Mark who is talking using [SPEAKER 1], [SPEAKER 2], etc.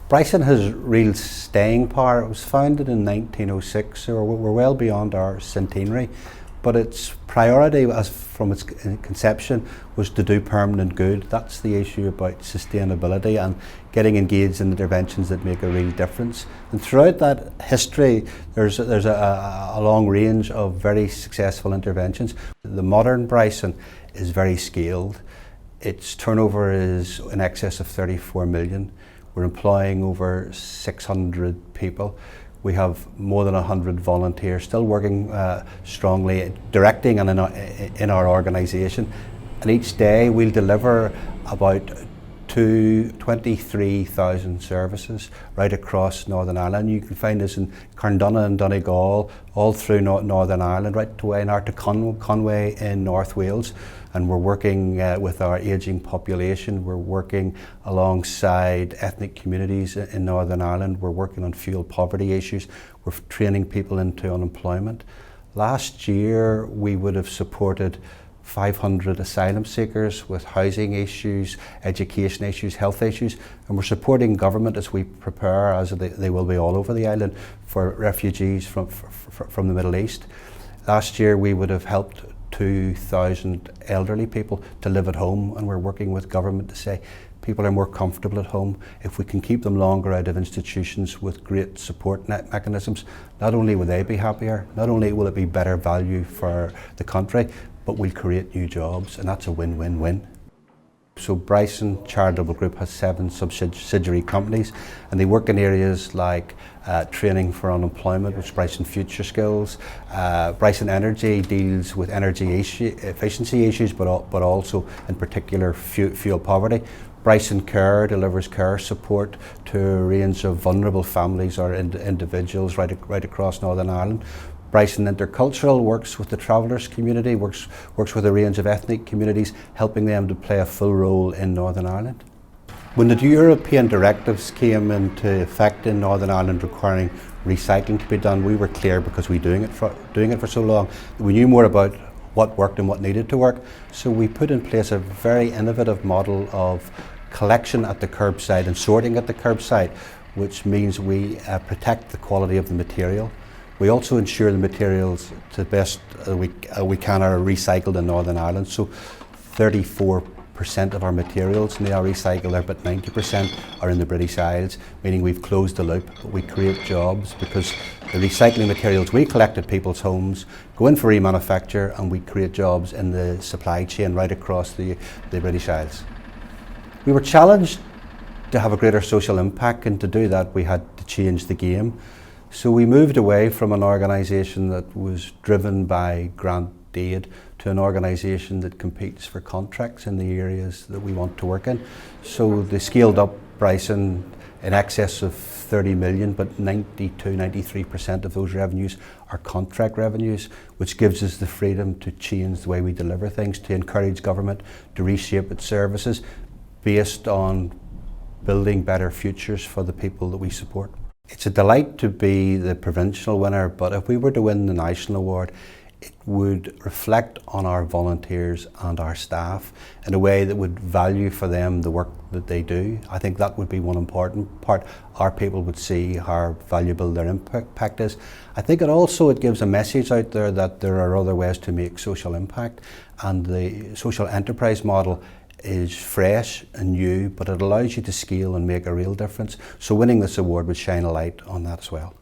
[SPEAKER 1] Bryson has real staying power. It was founded in 1906, so we're well beyond our centenary, but its priority as from its conception was to do permanent good. That's the issue about sustainability and getting engaged in interventions that make a real difference. And throughout that history, there's a long range of very successful interventions. The modern Bryson is very scaled. Its turnover is in excess of 34 million. We're employing over 600 people. We have more than 100 volunteers still working strongly, directing and in our organisation. And each day we'll deliver about 23,000 services right across Northern Ireland. You can find us in Carndonagh and Donegal, all through Northern Ireland, right away in to Conway in North Wales. And we're working with our ageing population. We're working alongside ethnic communities in Northern Ireland. We're working on fuel poverty issues. We're training people into unemployment. Last year, we would have supported 500 asylum seekers with housing issues, education issues, health issues, and we're supporting government as we prepare, as they will be all over the island, for refugees from the Middle East. Last year we would have helped 2,000 elderly people to live at home, and we're working with government to say people are more comfortable at home. If we can keep them longer out of institutions with great support mechanisms, not only will they be happier, not only will it be better value for the country, but we'll create new jobs, and that's a win-win-win. So Bryson Charitable Group has 7 subsidiary companies, and they work in areas like training for unemployment, which is Bryson Future Skills. Bryson Energy deals with energy efficiency issues, but also in particular fuel poverty. Bryson Care delivers care support to a range of vulnerable families or individuals right across Northern Ireland. Bryson Intercultural works with the travellers community, works with a range of ethnic communities, helping them to play a full role in Northern Ireland. When the European directives came into effect in Northern Ireland requiring recycling to be done, we were clear, because we doing it for so long, we knew more about what worked and what needed to work. So we put in place a very innovative model of collection at the curbside and sorting at the curbside, which means we protect the quality of the material. We also ensure the materials to the best we can are recycled in Northern Ireland. So 34% of our materials now are recycled there, but 90% are in the British Isles, meaning we've closed the loop. But we create jobs because the recycling materials we collect at people's homes go in for remanufacture, and we create jobs in the supply chain right across the British Isles. We were challenged to have a greater social impact, and to do that we had to change the game. So we moved away from an organisation that was driven by grant aid to an organisation that competes for contracts in the areas that we want to work in. So they scaled up Bryson in excess of 30 million, but 93% of those revenues are contract revenues, which gives us the freedom to change the way we deliver things, to encourage government to reshape its services based on building better futures for the people that we support. It's a delight to be the provincial winner, but if we were to win the national award, it would reflect on our volunteers and our staff in a way that would value for them the work that they do. I think that would be one important part. Our people would see how valuable their impact is. I think it gives a message out there that there are other ways to make social impact, and the social enterprise model is fresh and new, but it allows you to scale and make a real difference. So winning this award would shine a light on that as well.